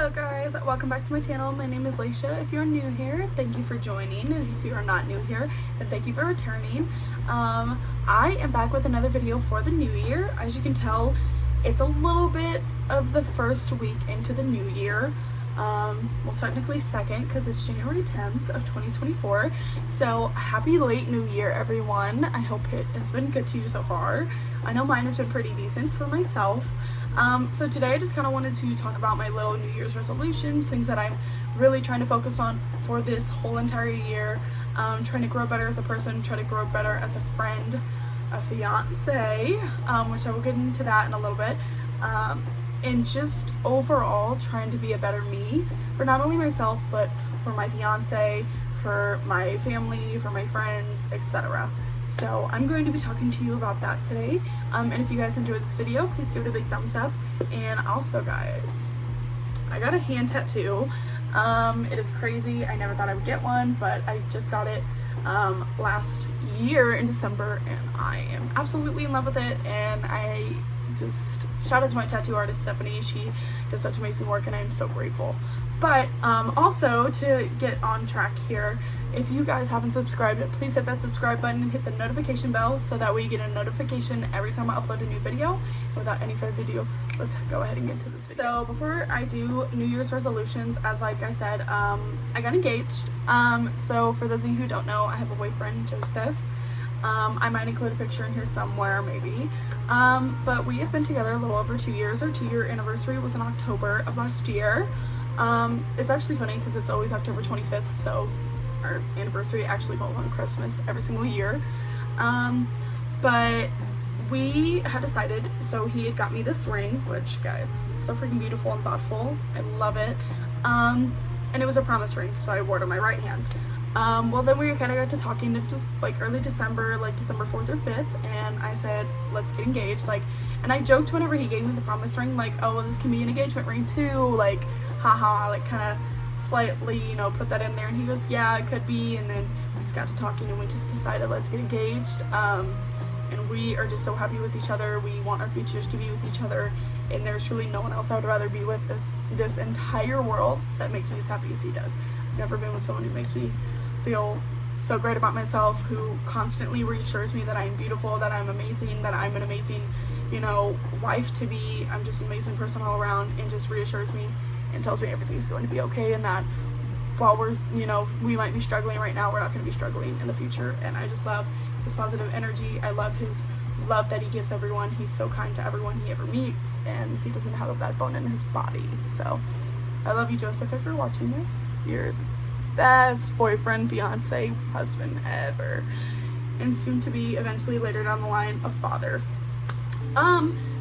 Hello guys, welcome back to my channel. My name is Leisha. If you're new here, thank you for joining, and if you are not new here, then thank you for returning. I am back with another video for the new year. As you can tell, it's a little bit of the first week into the new year. Well, technically second, because it's January 10th of 2024. So happy late new year, everyone. I hope it has been good to you so far. I know mine has been pretty decent for myself. So today I just kind of wanted to talk about my little New Year's resolutions, things that I'm really trying to focus on for this whole entire year. Trying to grow better as a person, try to grow better as a friend, a fiance, which I will get into that in a little bit. And just overall trying to be a better me for not only myself, but for my fiance, for my family, for my friends, etc. So I'm going to be talking to you about that today. And if you guys enjoyed this video, please give it a big thumbs up. And also guys, I got a hand tattoo. It is crazy. I never thought I would get one, but I just got it last year in December, and I am absolutely in love with it. And I just shout out to my tattoo artist Stephanie. She does such amazing work and I'm so grateful. But also, to get on track here, if you guys haven't subscribed, please hit that subscribe button and hit the notification bell so that way you get a notification every time I upload a new video. And without any further ado, let's go ahead and get into this video. So before I do New Year's resolutions, as like I said, I got engaged. So for those of you who don't know, I have a boyfriend, Joseph. I might include a picture in here somewhere, maybe. But we have been together a little over 2 years. Our 2-year anniversary was in October of last year. It's actually funny because it's always October 25th, so our anniversary actually falls on Christmas every single year. But we had decided, so he had got me this ring, which, guys, so freaking beautiful and thoughtful. I love it. And it was a promise ring, so I wore it on my right hand. Well, then we kind of got to talking to just like early December, like December 4th or 5th, and I said, let's get engaged. Like, and I joked whenever he gave me the promise ring, like, oh, well, this can be an engagement ring too, like, haha, like kind of slightly, you know, put that in there. And he goes, yeah, it could be. And then we just got to talking and we just decided, let's get engaged. And we are just so happy with each other. We want our futures to be with each other, and there's really no one else I would rather be with this entire world that makes me as happy as he does. I've never been with someone who makes me feel so great about myself, who constantly reassures me that I'm beautiful, that I'm amazing, that I'm an amazing, you know, wife to be. I'm just an amazing person all around, and just reassures me and tells me everything's going to be okay, and that while we're, you know, we might be struggling right now, we're not going to be struggling in the future. And I just love his positive energy. I love his love that he gives everyone. He's so kind to everyone he ever meets, and he doesn't have a bad bone in his body. So I love you, Joseph. If you're watching this, you're the best boyfriend, fiance, husband ever, and soon to be, eventually later down the line, a father.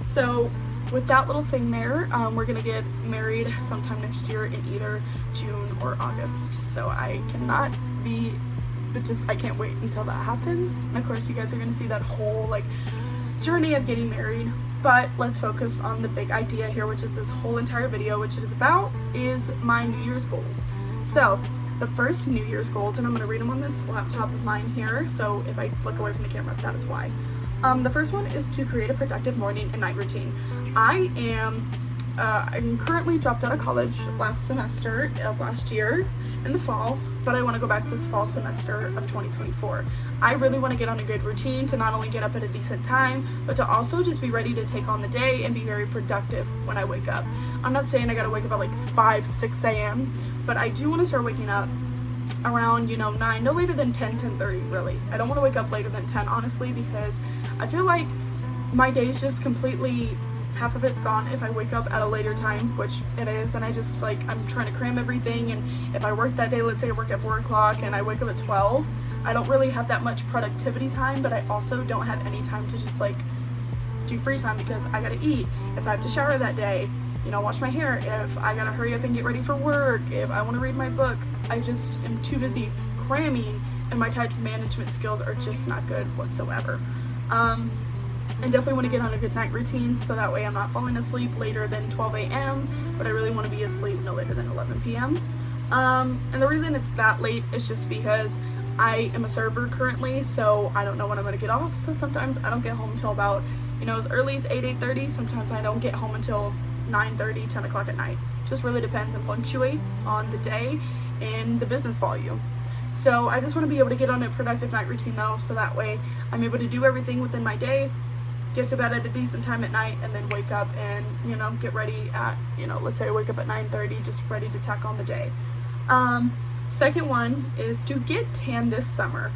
So with that little thing there, we're gonna get married sometime next year in either June or August. So I cannot be, but just I can't wait until that happens. And of course you guys are gonna see that whole like journey of getting married. But let's focus on the big idea here, which is this whole entire video, which it is about, is my New Year's goals. So the first New Year's goals, and I'm going to read them on this laptop of mine here, so if I look away from the camera, that is why. The first one is to create a productive morning and night routine. I'm currently dropped out of college last semester of last year in the fall, but I want to go back this fall semester of 2024. I really want to get on a good routine to not only get up at a decent time, but to also just be ready to take on the day and be very productive when I wake up. I'm not saying I gotta wake up at like 5, 6 a.m., but I do want to start waking up around, you know, 9, no later than 10, 10:30, really. I don't want to wake up later than 10, honestly, because I feel like my day's just completely, half of it's gone if I wake up at a later time, which it is, and I just like, I'm trying to cram everything, and if I work that day, let's say I work at 4 o'clock and I wake up at 12, I don't really have that much productivity time, but I also don't have any time to just like do free time because I gotta eat, if I have to shower that day, you know, wash my hair, if I gotta hurry up and get ready for work, if I want to read my book. I just am too busy cramming, and my time management skills are just not good whatsoever. I definitely want to get on a good night routine, so that way I'm not falling asleep later than 12 a.m., but I really want to be asleep no later than 11 p.m. And the reason it's that late is just because I am a server currently, so I don't know when I'm going to get off, so sometimes I don't get home until about, you know, as early as 8, 8:30. Sometimes I don't get home until 9:30, 10 o'clock at night. Just really depends and fluctuates on the day and the business volume. So I just want to be able to get on a productive night routine though, so that way I'm able to do everything within my day, get to bed at a decent time at night, and then wake up and, you know, get ready at, you know, let's say I wake up at 9:30, just ready to tack on the day. Second one is to get tan this summer.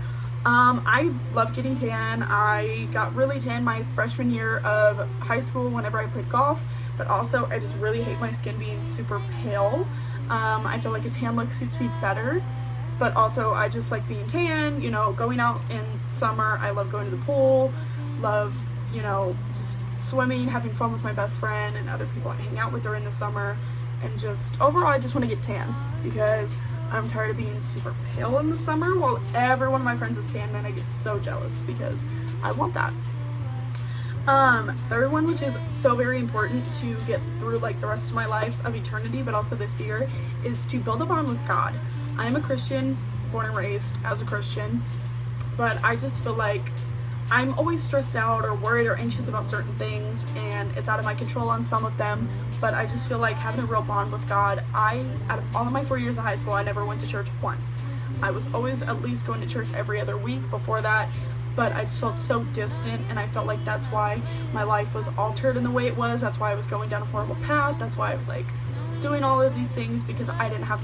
I love getting tan. I got really tan my freshman year of high school whenever I played golf, but also I just really hate my skin being super pale. I feel like a tan look suits me better, but also I just like being tan, you know, going out in summer. I love going to the pool, love, you know, just swimming, having fun with my best friend and other people I hang out with during the summer, and just overall I just want to get tan because I'm tired of being super pale in the summer while every one of my friends is tan, and I get so jealous because I want that. Third one, which is so very important to get through like the rest of my life of eternity, but also this year, is to build a bond with God. I am a Christian, born and raised as a Christian, but I just feel like I'm always stressed out or worried or anxious about certain things, and it's out of my control on some of them, but I just feel like having a real bond with God. Out of all of my 4 years of high school, I never went to church once. I was always at least going to church every other week before that, but I just felt so distant, and I felt like that's why my life was altered in the way it was. That's why I was going down a horrible path. That's why I was like doing all of these things, because I didn't have,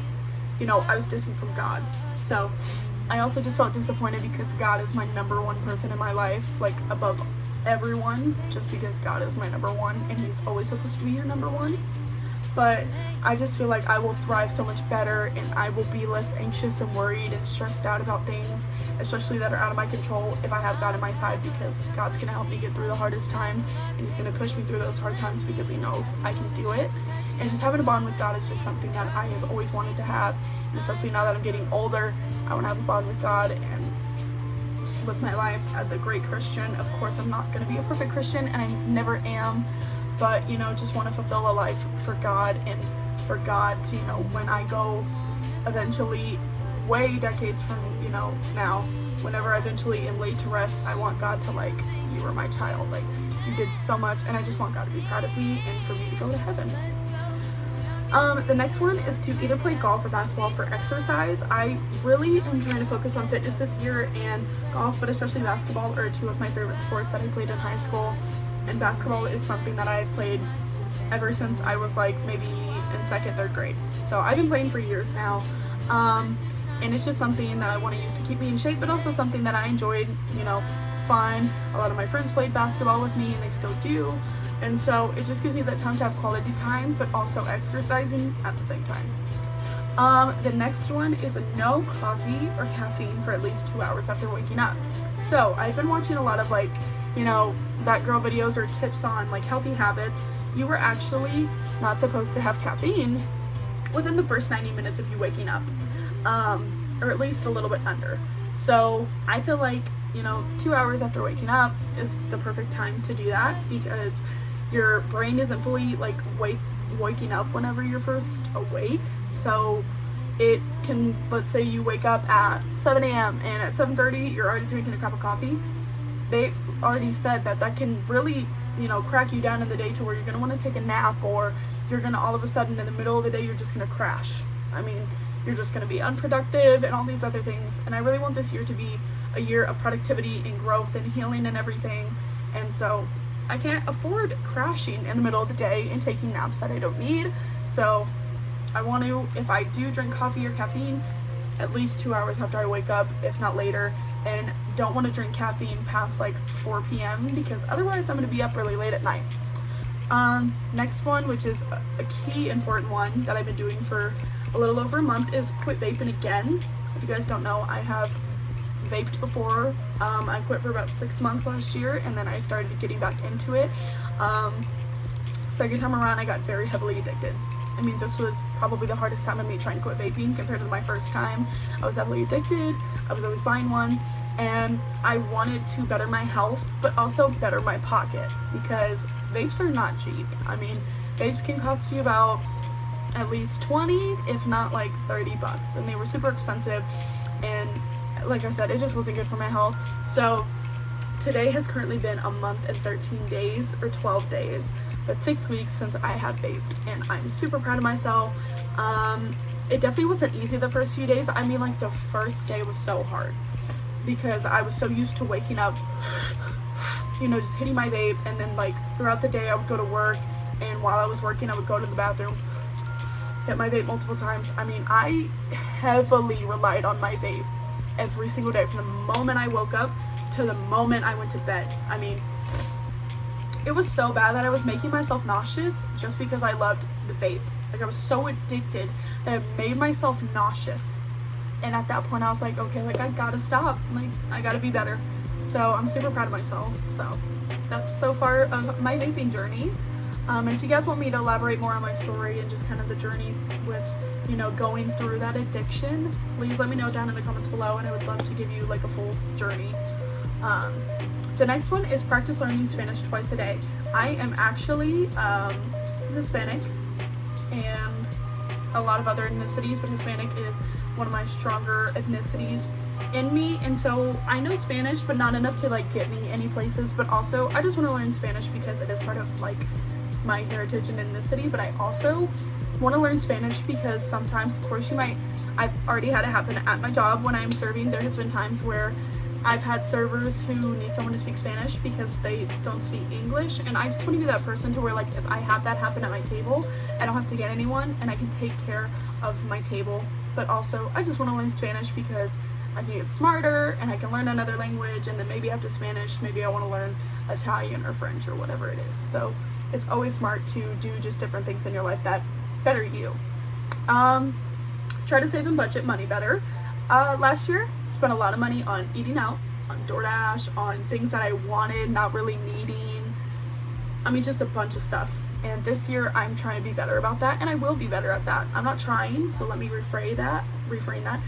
you know, I was distant from God. So I also just felt disappointed because God is my number one person in my life, like above everyone, just because God is my number one and he's always supposed to be your number one. But I just feel like I will thrive so much better, and I will be less anxious and worried and stressed out about things, especially that are out of my control, if I have God on my side, because God's going to help me get through the hardest times, and he's going to push me through those hard times because he knows I can do it. And just having a bond with God is just something that I have always wanted to have, and especially now that I'm getting older, I want to have a bond with God and just live my life as a great Christian. Of course, I'm not going to be a perfect Christian, and I never am, but, you know, just want to fulfill a life for God, and for God to, you know, when I go eventually way decades from, you know, now, whenever I eventually am laid to rest, I want God to, like, you were my child, like, you did so much, and I just want God to be proud of me and for me to go to heaven. The next one is to either play golf or basketball for exercise. I really am trying to focus on fitness this year, and golf, but especially basketball, are two of my favorite sports that I played in high school. And basketball is something that I've played ever since I was like maybe in second, third grade. So I've been playing for years now. And it's just something that I want to use to keep me in shape, but also something that I enjoyed, you know, fun. A lot of my friends played basketball with me, and they still do. And so it just gives me that time to have quality time, but also exercising at the same time. The next one is no coffee or caffeine for at least 2 hours after waking up. So I've been watching a lot of like, you know, that girl videos or tips on like healthy habits. You were actually not supposed to have caffeine within the first 90 minutes of you waking up, or at least a little bit under. So I feel like, you know, 2 hours after waking up is the perfect time to do that, because your brain isn't fully like waking up whenever you're first awake. So it can, let's say you wake up at 7 a.m. and at 7:30 you're already drinking a cup of coffee. They already said that that can really, you know, crack you down in the day to where you're going to want to take a nap, or you're going to all of a sudden in the middle of the day you're just going to crash. I mean, you're just going to be unproductive and all these other things. And I really want this year to be a year of productivity and growth and healing and everything. And so I can't afford crashing in the middle of the day and taking naps that I don't need. So I want to, if I do drink coffee or caffeine, at least 2 hours after I wake up, if not later, and don't want to drink caffeine past like 4 p.m. because otherwise I'm going to be up really late at night. Next one, which is a key important one that I've been doing for a little over a month, is quit vaping again. If you guys don't know, I have vaped before. I quit for about 6 months last year, and then I started getting back into it. Second time around, I got very heavily addicted. I mean, this was probably the hardest time of me trying to quit vaping compared to my first time. I was heavily addicted. I was always buying one, and I wanted to better my health, but also better my pocket, because vapes are not cheap. I mean, vapes can cost you about at least 20, if not like 30 bucks, and they were super expensive, and like I said, it just wasn't good for my health. So today has currently been a month and 13 days or 12 days but 6 weeks since I have vaped, and I'm super proud of myself. It definitely wasn't easy the first few days. I mean, like, the first day was so hard because I was so used to waking up, you know, just hitting my vape, and then like throughout the day I would go to work, and while I was working I would go to the bathroom, hit my vape multiple times. I mean, I heavily relied on my vape every single day from the moment I woke up to the moment I went to bed. I mean, it was so bad that I was making myself nauseous just because I loved the vape. Like, I was so addicted that it made myself nauseous. And at that point I was like, okay, like, I gotta stop. Like, I gotta be better. So I'm super proud of myself. So that's so far of my vaping journey. And if you guys want me to elaborate more on my story and just kind of the journey with, you know, going through that addiction, please let me know down in the comments below, and I would love to give you like a full journey. The next one is practice learning Spanish twice a day. I am actually Hispanic and a lot of other ethnicities, but Hispanic is one of my stronger ethnicities in me, and so I know Spanish, but not enough to like get me any places. But also I just want to learn Spanish because it is part of like my heritage and ethnicity, but I also want to learn Spanish because sometimes, of course, I've already had it happen at my job when I'm serving. There has been times where I've had servers who need someone to speak Spanish because they don't speak English, and I just want to be that person to where, like, if I have that happen at my table, I don't have to get anyone and I can take care of my table. But also I just want to learn Spanish because I can get smarter and I can learn another language, and then maybe after Spanish maybe I want to learn Italian or French or whatever it is. So it's always smart to do just different things in your life that better you. Try to save and budget money better. Last year spent a lot of money on eating out, on DoorDash, on things that I wanted, not really needing. I mean, just a bunch of stuff. And this year I'm trying to be better about that, and I will be better at that. I'm not trying, so let me reframe that.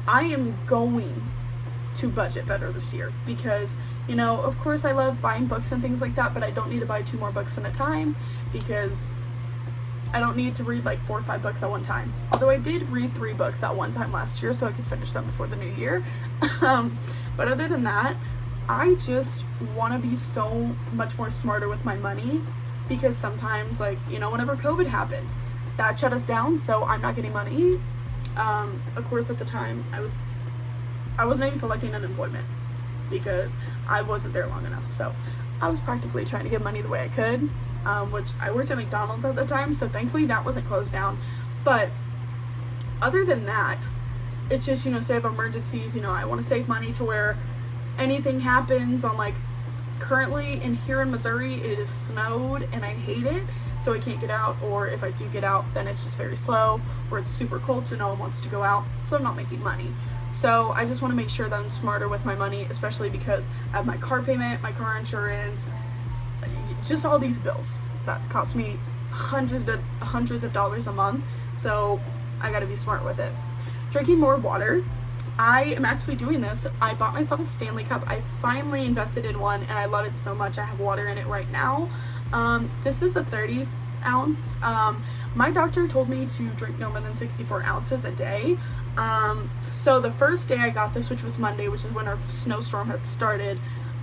I am going to budget better this year because, you know, of course I love buying books and things like that, but I don't need to buy 2 more books at a time because I don't need to read like 4 or 5 books at one time. Although I did read 3 books at one time last year so I could finish them before the new year. But other than that, I just want to be so much more smarter with my money because sometimes, like, you know, whenever COVID happened, that shut us down, so I'm not getting money. Of course, at the time I wasn't even collecting unemployment because I wasn't there long enough, so I was practically trying to get money the way I could, which I worked at McDonald's at the time, so thankfully that wasn't closed down. But other than that, it's just, you know, save emergencies. You know, I want to save money to where anything happens on, like, currently here in Missouri it is snowed and I hate it, so I can't get out, or if I do get out then it's just very slow, or it's super cold so no one wants to go out, so I'm not making money. So I just want to make sure that I'm smarter with my money, especially because I have my car payment, my car insurance, just all these bills that cost me hundreds of dollars a month, so I gotta be smart with it. Drinking more water. I am actually doing this. I bought myself a Stanley cup. I finally invested in one and I love it so much. I have water in it right now. This is a 30 ounce. My doctor told me to drink no more than 64 ounces a day. So the first day I got this, which was Monday, which is when our snowstorm had started,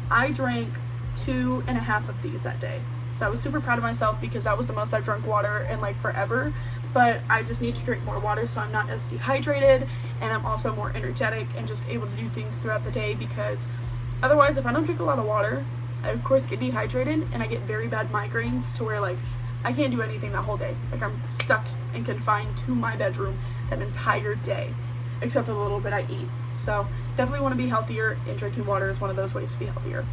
I drank 2.5 of these that day. So I was super proud of myself because that was the most I've drunk water in like forever. But I just need to drink more water so I'm not as dehydrated, and I'm also more energetic and just able to do things throughout the day, because otherwise, if I don't drink a lot of water, I of course get dehydrated and I get very bad migraines to where, like, I can't do anything that whole day. Like, I'm stuck and confined to my bedroom that entire day, except for the little bit I eat. So definitely want to be healthier, and drinking water is one of those ways to be healthier.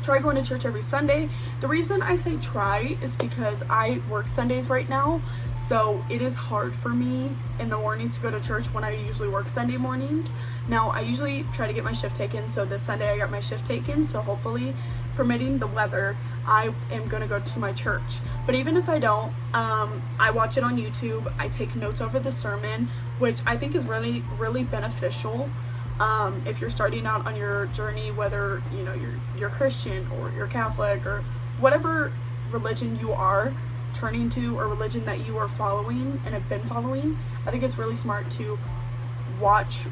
Try going to church every Sunday. The reason I say try is because I work Sundays right now, so it is hard for me in the morning to go to church when I usually work Sunday mornings. Now, I usually try to get my shift taken, so this Sunday I got my shift taken, so hopefully, permitting the weather, I am going to go to my church. But even if I don't, I watch it on YouTube. I take notes over the sermon, which I think is really, really beneficial. If you're starting out on your journey, whether, you know, you're Christian or you're Catholic or whatever religion you are turning to, or religion that you are following and have been following, I think it's really smart to watch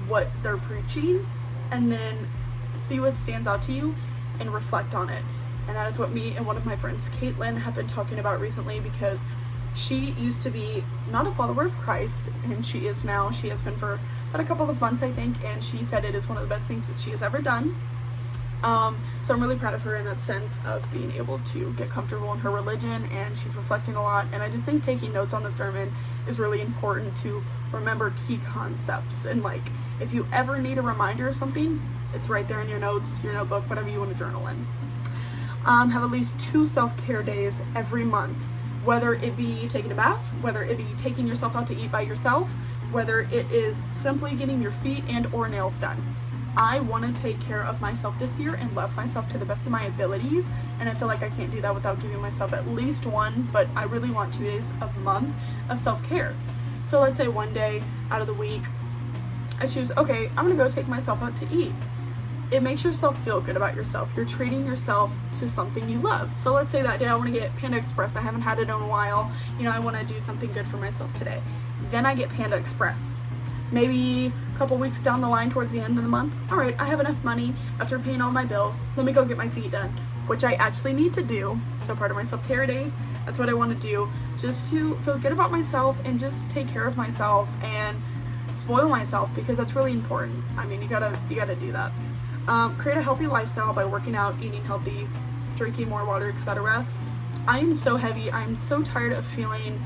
what they're preaching and then see what stands out to you and reflect on it. And that is what me and one of my friends, Caitlin, have been talking about recently, because she used to be not a follower of Christ, and she is now. She has been for about a couple of months, I think, and she said it is one of the best things that she has ever done. So I'm really proud of her in that sense of being able to get comfortable in her religion, and she's reflecting a lot. And I just think taking notes on the sermon is really important to remember key concepts. And like, if you ever need a reminder of something, it's right there in your notes, your notebook, whatever you want to journal in. Have at least 2 self-care days every month, whether it be taking a bath, whether it be taking yourself out to eat by yourself, whether it is simply getting your feet and or nails done. I want to take care of myself this year and love myself to the best of my abilities, and I feel like I can't do that without giving myself at least one, but I really want 2 days a month of self-care. So let's say one day out of the week I choose, okay, I'm gonna go take myself out to eat. It makes yourself feel good about yourself. You're treating yourself to something you love. So let's say that day I want to get Panda Express. I haven't had it in a while. I want to do something good for myself today. Then I get Panda Express. Maybe a couple weeks down the line towards the end of the month, all right, I have enough money after paying all my bills. Let me go get my feet done, which I actually need to do. So part of my self-care days, that's what I want to do, just to feel good about myself and just take care of myself and spoil myself, because that's really important. I mean, you gotta do that. Create a healthy lifestyle by working out, eating healthy, drinking more water, etc. I am so heavy. I'm so tired of feeling,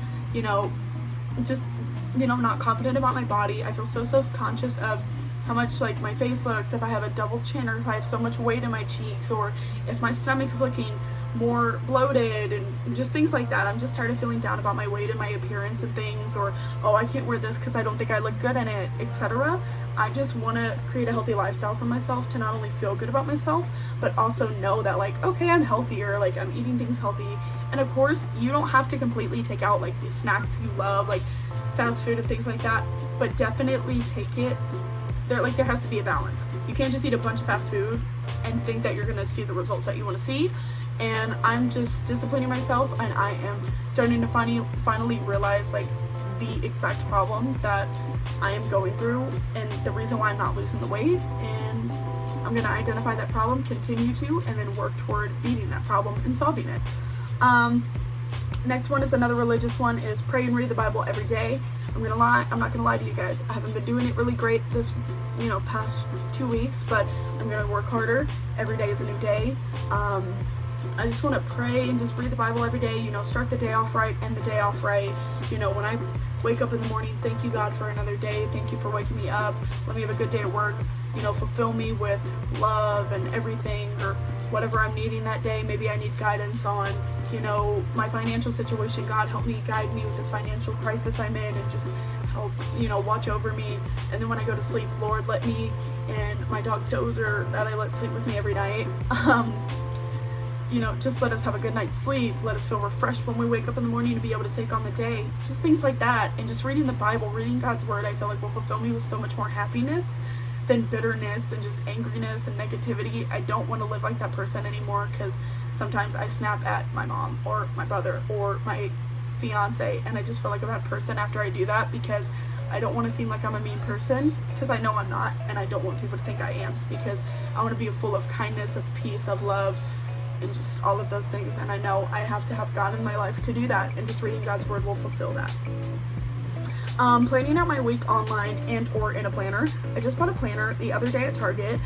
not confident about my body. I feel so self-conscious of how much like my face looks, if I have a double chin, or if I have so much weight in my cheeks, or if my stomach is looking more bloated, and just things like that. I'm just tired of feeling down about my weight and my appearance and things, or oh, I can't wear this because I don't think I look good in it, etc. I just want to create a healthy lifestyle for myself to not only feel good about myself, but also know that like, okay, I'm healthier, like I'm eating things healthy. And of course, you don't have to completely take out like these snacks you love, like fast food and things like that, but definitely take it. There has to be a balance. You can't just eat a bunch of fast food and think that you're gonna see the results that you want to see. And I'm just disciplining myself, and I am starting to finally realize like the exact problem that I am going through and the reason why I'm not losing the weight. And I'm gonna identify that problem, continue to, and then work toward beating that problem and solving it. Next one is another religious one, is pray and read the Bible every day. I'm not gonna lie to you guys. I haven't been doing it really great this, past 2 weeks, but I'm gonna work harder. Every day is a new day. I just want to pray and just read the Bible every day, start the day off right, end the day off right. When I wake up in the morning, thank you, God, for another day. Thank you for waking me up. Let me have a good day at work. Fulfill me with love and everything, or whatever I'm needing that day. Maybe I need guidance on, my financial situation. God, help me, guide me with this financial crisis I'm in, and just help, watch over me. And then when I go to sleep, Lord, let me and my dog Dozer, that I let sleep with me every night, just let us have a good night's sleep. Let us feel refreshed when we wake up in the morning to be able to take on the day. Just things like that. And just reading the Bible, reading God's word, I feel like will fulfill me with so much more happiness than bitterness and just angriness and negativity. I don't want to live like that person anymore, because sometimes I snap at my mom or my brother or my fiance, and I just feel like a bad person after I do that, because I don't want to seem like I'm a mean person, because I know I'm not, and I don't want people to think I am, because I want to be full of kindness, of peace, of love, and just all of those things. And I know I have to have God in my life to do that, and just reading God's word will fulfill that. Planning out my week online and or in a planner. I just bought a planner the other day at Target,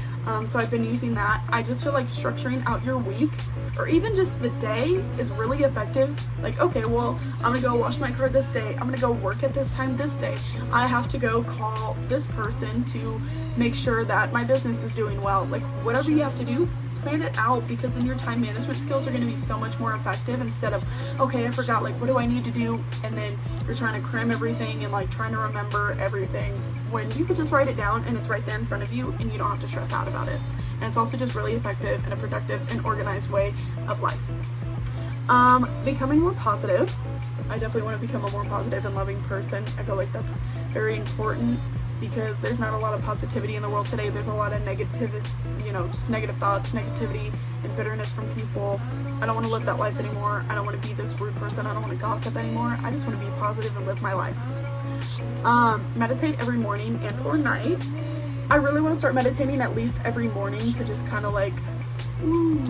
so I've been using that. I just feel like structuring out your week, or even just the day, is really effective. Like, okay, well, I'm gonna go wash my car this day, I'm gonna go work at this time this day, I have to go call this person to make sure that my business is doing well. Like, whatever you have to do, plan it out, because then your time management skills are going to be so much more effective, instead of, okay, I forgot, like, what do I need to do, and then you're trying to cram everything and like trying to remember everything, when you could just write it down and it's right there in front of you, and you don't have to stress out about it. And it's also just really effective and a productive and organized way of life. Becoming more positive. I definitely want to become a more positive and loving person. I feel like that's very important, because there's not a lot of positivity in the world today. There's a lot of negativity, just negative thoughts, negativity, and bitterness from people. I don't want to live that life anymore. I don't want to be this rude person. I don't want to gossip anymore. I just want to be positive and live my life. Meditate every morning and or night. I really want to start meditating at least every morning, to just kind of like ooh,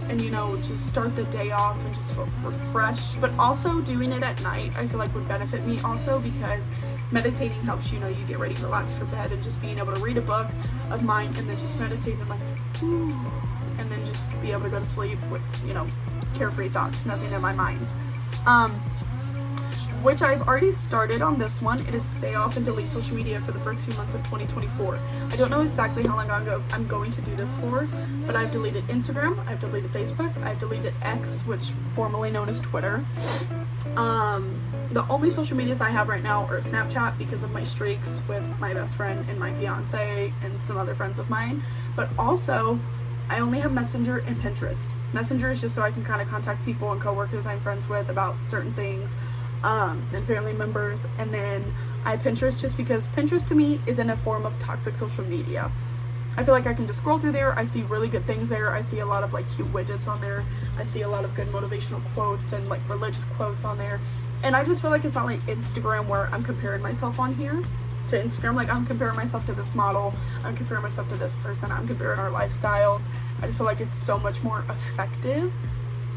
and you know, just start the day off and just feel refreshed. But also doing it at night, I feel like would benefit me also, because meditating helps, you know, you get ready, relax for bed, and just being able to read a book of mine and then just meditate and like, ooh, and then just be able to go to sleep with, you know, carefree thoughts, nothing in my mind. Which I've already started on this one. It is stay off and delete social media for the first few months of 2024. I don't know exactly how long I'm going to do this for, but I've deleted Instagram, I've deleted Facebook, I've deleted X, which formerly known as Twitter. The only social medias I have right now are Snapchat because of my streaks with my best friend and my fiance and some other friends of mine, but also I only have Messenger and Pinterest. Messenger is just so I can kind of contact people and coworkers I'm friends with about certain things, and family members. And then I have Pinterest just because Pinterest to me is in a form of toxic social media. I feel like I can just scroll through there, I see really good things there, I see a lot of like cute widgets on there, I see a lot of good motivational quotes and like religious quotes on there, and I just feel like it's not like Instagram where I'm comparing myself on here to Instagram. Like, I'm comparing myself to this model, I'm comparing myself to this person, I'm comparing our lifestyles. I just feel like it's so much more effective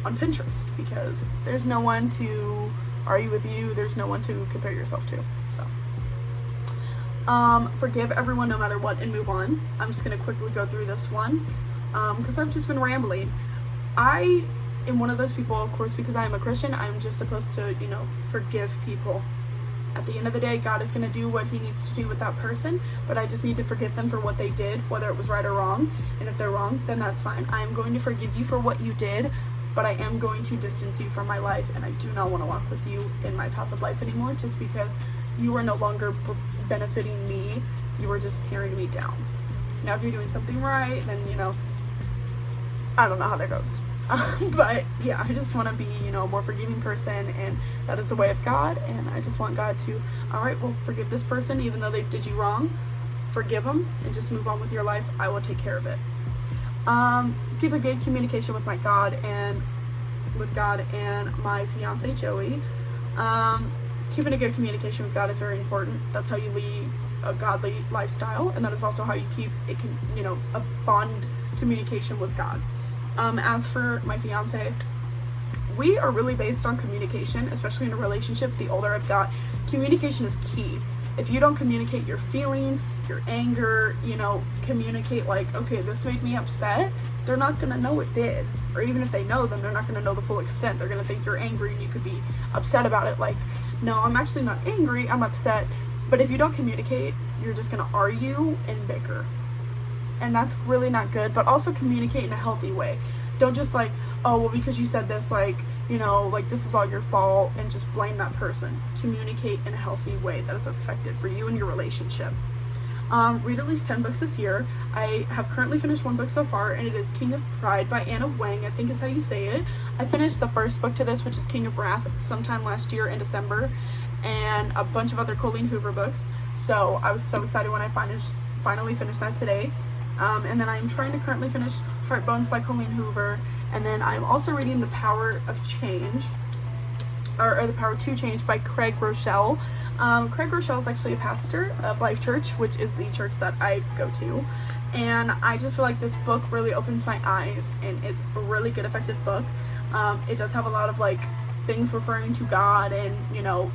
on Pinterest because there's no one to argue with you, there's no one to compare yourself to. So forgive everyone no matter what and move on. I'm just gonna quickly go through this one because I've just been rambling. I am one of those people, of course, because I am a Christian, I'm just supposed to, you know, forgive people. At the end of the day, God is going to do what he needs to do with that person, but I just need to forgive them for what they did, whether it was right or wrong. And if they're wrong, then that's fine. I am going to forgive you for what you did, but I am going to distance you from my life, and I do not want to walk with you in my path of life anymore, just because you are no longer benefiting me, you are just tearing me down. Now, if you're doing something right, then, you know, I don't know how that goes. But yeah, I just want to be, you know, a more forgiving person, and that is the way of God. And I just want God to, all right, well, forgive this person even though they did you wrong, forgive them and just move on with your life. I will take care of it. Keep a good communication with God and my fiance Joey. Keeping a good communication with God is very important. That's how you lead a godly lifestyle, and that is also how you keep it, you know, a bond communication with God. As for my fiance, we are really based on communication, especially in a relationship. The older I've got, communication is key. If you don't communicate your feelings, your anger, you know, communicate like, okay, this made me upset, they're not gonna know it did. Or even if they know, then they're not gonna know the full extent. They're gonna think you're angry and you could be upset about it. Like, no, I'm actually not angry, I'm upset. But if you don't communicate, you're just gonna argue and bicker. And that's really not good. But also communicate in a healthy way. Don't just like, oh, well, because you said this, like, you know, like this is all your fault, and just blame that person. Communicate in a healthy way that is effective for you and your relationship. Read at least 10 books this year. I have currently finished one book so far, and it is King of Pride by Anna Wang, I think is how you say it. I finished the first book to this, which is King of Wrath, sometime last year in December, and a bunch of other Colleen Hoover books. So I was so excited when I finally finished that today. And then I'm trying to currently finish Heart Bones by Colleen Hoover, and then I'm also reading The Power of Change, or The Power to Change by Craig Rochelle. Craig Rochelle is actually a pastor of Life Church, which is the church that I go to, and I just feel like this book really opens my eyes, and it's a really good, effective book. It does have a lot of like things referring to God and, you know,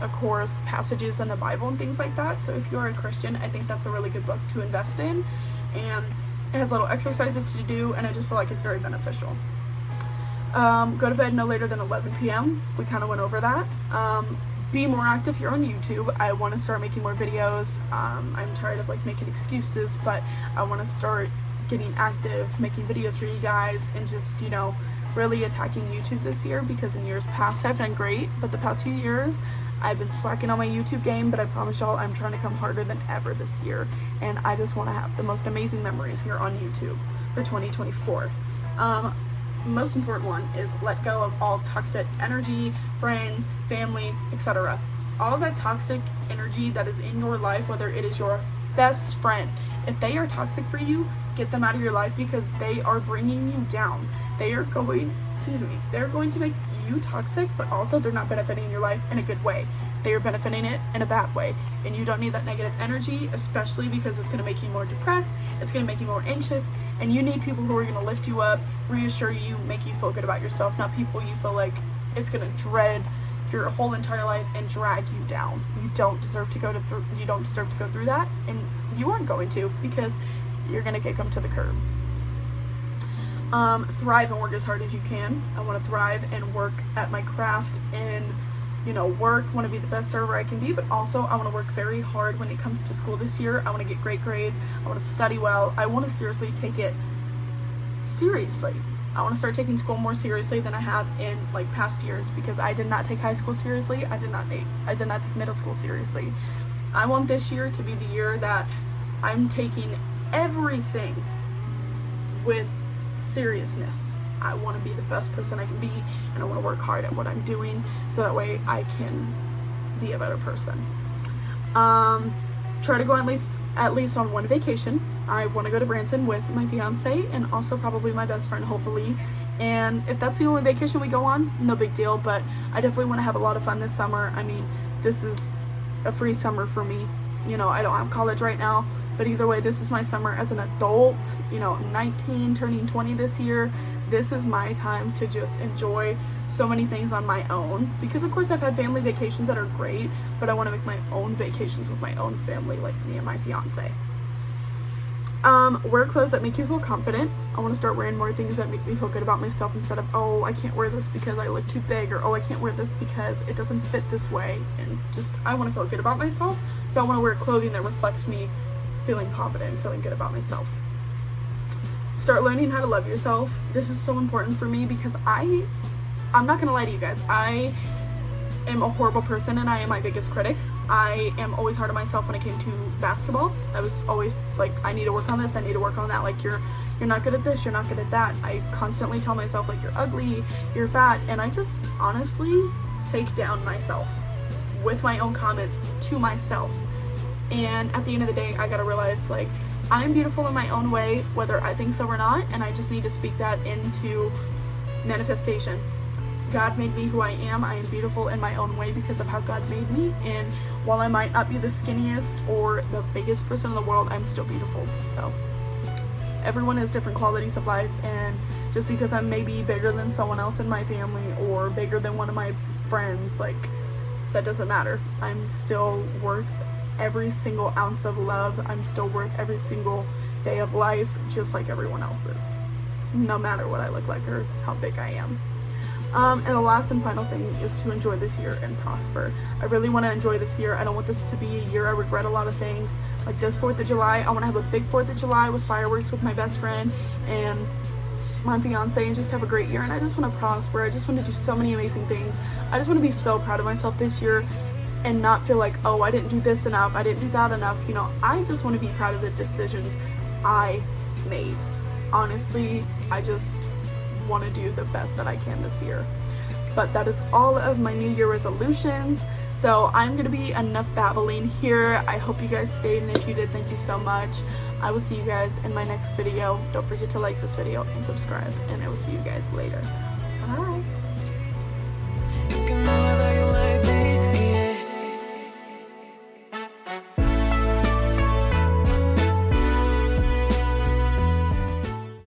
of course, passages in the Bible and things like that. So if you're a Christian, I think that's a really good book to invest in. And it has little exercises to do, and I just feel like it's very beneficial. Go to bed no later than 11 p.m. We kind of went over that. Be more active here on YouTube. I want to start making more videos. I'm tired of like making excuses, but I want to start getting active, making videos for you guys, and just, you know, really attacking YouTube this year, because in years past I've done great, but the past few years I've been slacking on my YouTube game. But I promise y'all, I'm trying to come harder than ever this year, and I just want to have the most amazing memories here on YouTube for 2024. Most important one is let go of all toxic energy, friends, family, etc. All of that toxic energy that is in your life, whether it is your best friend, if they are toxic for you, get them out of your life, because they are bringing you down. They are going they're going to make you toxic, but also they're not benefiting your life in a good way. They are benefiting it in a bad way, and you don't need that negative energy, especially because it's going to make you more depressed, it's going to make you more anxious, and you need people who are going to lift you up, reassure you, make you feel good about yourself, not people you feel like it's going to dread your whole entire life and drag you down. You don't deserve to go through that, and you aren't going to, because you're going to kick them to the curb. Thrive and work as hard as you can. I want to thrive and work at my craft and, want to be the best server I can be, but also I want to work very hard when it comes to school this year. I want to get great grades. I want to study well. I want to seriously take it seriously. I want to start taking school more seriously than I have in past years, because I did not take high school seriously. I did not take middle school seriously. I want this year to be the year that I'm taking everything with seriousness. I want to be the best person I can be, and I want to work hard at what I'm doing so that way I can be a better person. Try to go at least on one vacation. I want to go to Branson with my fiance and also probably my best friend, hopefully. And if that's the only vacation we go on, no big deal, but I definitely want to have a lot of fun this summer. I mean, this is a free summer for me. I don't have college right now, but either way, this is my summer as an adult. I'm 19, turning 20 this year. This is my time to just enjoy so many things on my own, because of course I've had family vacations that are great, but I want to make my own vacations with my own family, like me and my fiance. Wear clothes that make you feel confident. I want to start wearing more things that make me feel good about myself, instead of, oh, I can't wear this because I look too big, or oh, I can't wear this because it doesn't fit this way, and just, I want to feel good about myself, so I want to wear clothing that reflects me feeling confident and feeling good about myself. Start learning how to love yourself. This is so important for me, because I'm not gonna lie to you guys, I am a horrible person and I am my biggest critic. I am always hard on myself when it came to basketball. I was always like, I need to work on this, I need to work on that, like you're not good at this, you're not good at that. I constantly tell myself like, you're ugly, you're fat, and I just honestly take down myself with my own comments to myself. And at the end of the day, I gotta realize like, I'm beautiful in my own way, whether I think so or not, and I just need to speak that into manifestation. God made me who I am. I am beautiful in my own way because of how God made me, and while I might not be the skinniest or the biggest person in the world, I'm still beautiful. So everyone has different qualities of life, and just because I'm maybe bigger than someone else in my family or bigger than one of my friends, like, that doesn't matter. I'm still worth every single ounce of love. I'm still worth every single day of life, just like everyone else is, no matter what I look like or how big I am. And the last and final thing is to enjoy this year and prosper. I really want to enjoy this year. I don't want this to be a year I regret a lot of things. Like this 4th of July, I want to have a big 4th of July with fireworks with my best friend and my fiance, and just have a great year. And I just want to prosper. I just want to do so many amazing things. I just want to be so proud of myself this year and not feel like, oh, I didn't do this enough, I didn't do that enough. I just want to be proud of the decisions I made. Honestly, I just want to do the best that I can this year. But that is all of my New Year resolutions. So I'm going to be enough babbling here. I hope you guys stayed, and if you did, thank you so much. I will see you guys in my next video. Don't forget to like this video and subscribe, and I will see you guys later. Bye.